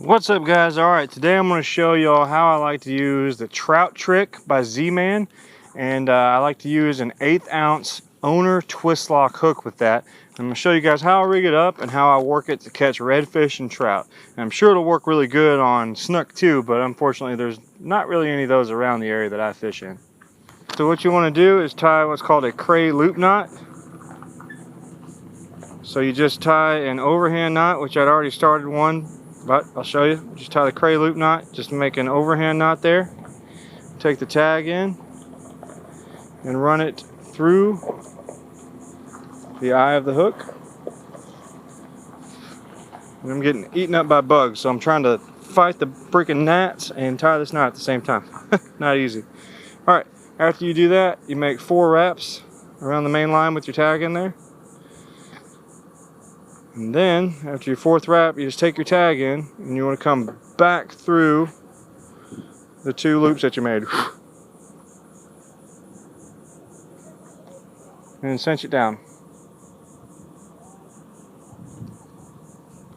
What's up, guys? Alright, today I'm going to show y'all how I like to use the Trout Trick by ZMan, and I like to use an 1/8 ounce Owner Twistlock hook with that. I'm going to show you guys how I rig it up and how I work it to catch redfish and trout. And I'm sure it'll work really good on snook too, but unfortunately there's not really any of those around the area that I fish in. So what you want to do is tie what's called a cray loop knot. So you just tie an overhand knot, which I'd already started one, but I'll show you. Just tie the cray loop knot, just make an overhand knot there. Take the tag in and run it through the eye of the hook. And I'm getting eaten up by bugs, so I'm trying to fight the freaking gnats and tie this knot at the same time. Not easy. Alright, after you do that, you make 4 wraps around the main line with your tag in there. And then, after your 4th wrap, you just take your tag in and you want to come back through the 2 loops that you made. And cinch it down.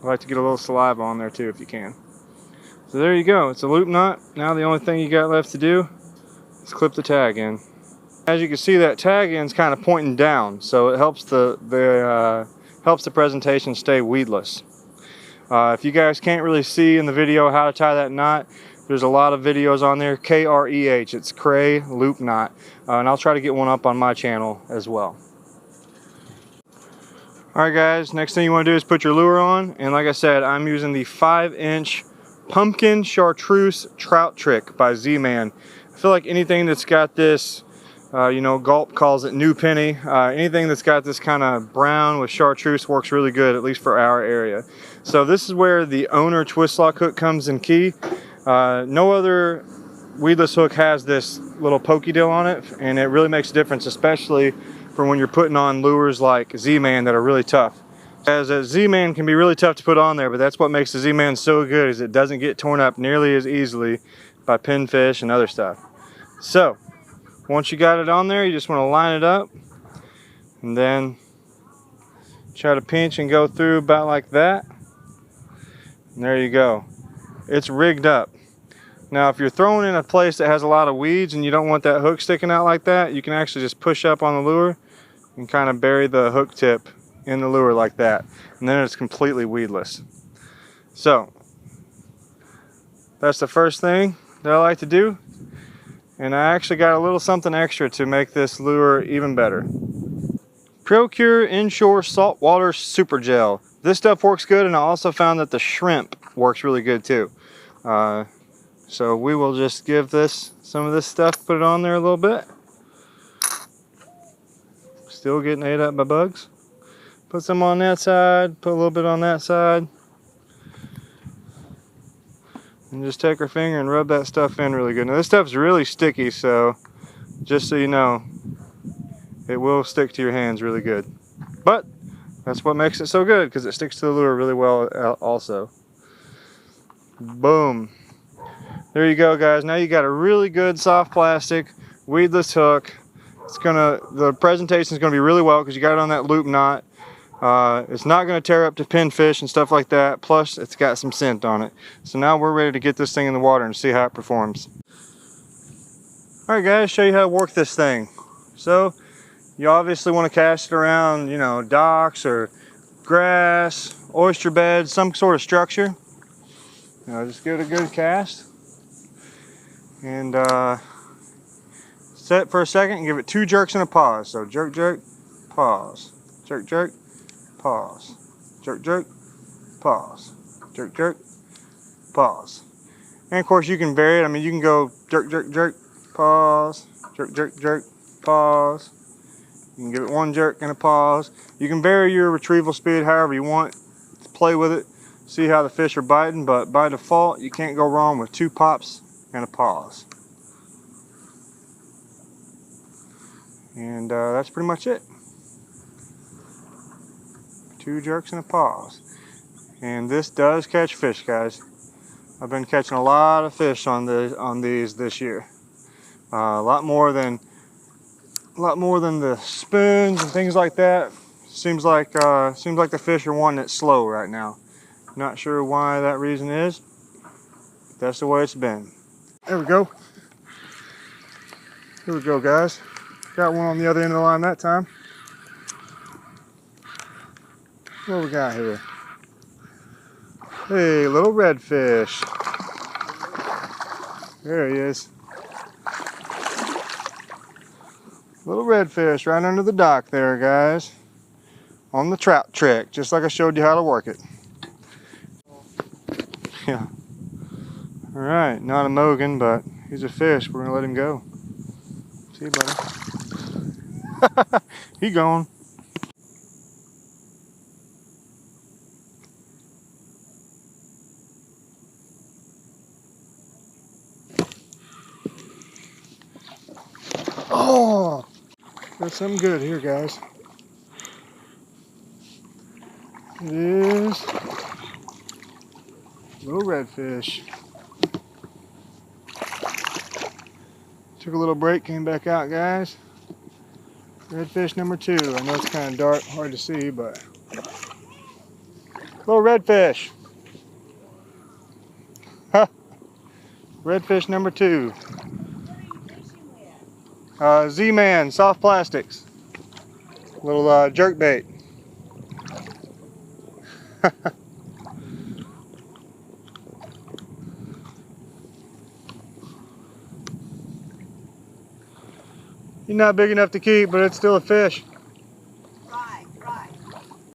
I like to get a little saliva on there too if you can. So there you go, it's a loop knot. Now the only thing you got left to do is clip the tag in. As you can see, that tag end's kind of pointing down, so it helps helps the presentation stay weedless. If you guys can't really see in the video how to tie that knot, there's a lot of videos on there. K-R-E-H, it's cray loop knot, and I'll try to get one up on my channel as well. Alright guys, next thing you want to do is put your lure on, and like I said, I'm using the 5-inch Pumpkin Chartreuse Trout Trick by ZMan. I feel like anything that's got this, you know, Gulp calls it new penny. Anything that's got this kind of brown with chartreuse works really good, at least for our area. So this is where the Owner Twistlock hook comes in key. No other weedless hook has this little pokey deal on it, and it really makes a difference, especially for when you're putting on lures like ZMan that are really tough. As a ZMan can be really tough to put on there, but that's what makes the ZMan so good, is it doesn't get torn up nearly as easily by pinfish and other stuff. So once you got it on there, you just want to line it up and then try to pinch and go through about like that. And there you go. It's rigged up. Now if you're throwing in a place that has a lot of weeds and you don't want that hook sticking out like that, you can actually just push up on the lure and kind of bury the hook tip in the lure like that. And then it's completely weedless. So that's the first thing that I like to do. And I actually got a little something extra to make this lure even better. Procure Inshore Saltwater Super Gel. This stuff works good, and I also found that the shrimp works really good too. So we will just give this some of this stuff, put it on there a little bit. Still getting ate up by bugs. Put some on that side, put a little bit on that side. And just take our finger and rub that stuff in really good. Now this stuff's really sticky, so just so you know, it will stick to your hands really good. But that's what makes it so good, because it sticks to the lure really well also. Boom. There you go, guys. Now you got a really good soft plastic weedless hook. The presentation is gonna be really well because you got it on that loop knot. It's not going to tear up to pinfish and stuff like that, plus it's got some scent on it. So now we're ready to get this thing in the water and see how it performs. Alright guys, show you how to work this thing. So you obviously want to cast it around, you know, docks or grass, oyster beds, some sort of structure. Just give it a good cast and set it for a second and give it 2 jerks and a pause. So jerk, jerk, pause, jerk, jerk, pause, jerk, jerk, pause, jerk, jerk, pause. And of course you can vary it. I mean, you can go jerk, jerk, jerk, pause, jerk, jerk, jerk, pause. You can give it 1 jerk and a pause. You can vary your retrieval speed however you want. Play with it, see how the fish are biting, but by default you can't go wrong with 2 pops and a pause. And that's pretty much it. 2 jerks and a pause. And this does catch fish, guys. I've been catching a lot of fish on these this year. A lot more than the spoons and things like that. Seems like the fish are wanting it slow right now. Not sure why that reason is, That's the way it's been. There we go. Here we go, guys. Got one on the other end of the line that time. What we got here? Hey, little redfish. There he is. Little redfish right under the dock there, guys. On the trout trick, just like I showed you how to work it. Yeah. Alright, not a Mogan, but he's a fish. We're gonna let him go. See you, buddy. He gone. Oh! Got something good here, guys. It is little redfish. Took a little break, came back out, guys. Redfish number 2. I know it's kind of dark, hard to see, but little redfish. Huh. Redfish number 2. ZMan soft plastics. Little jerk bait. He's not big enough to keep, but it's still a fish.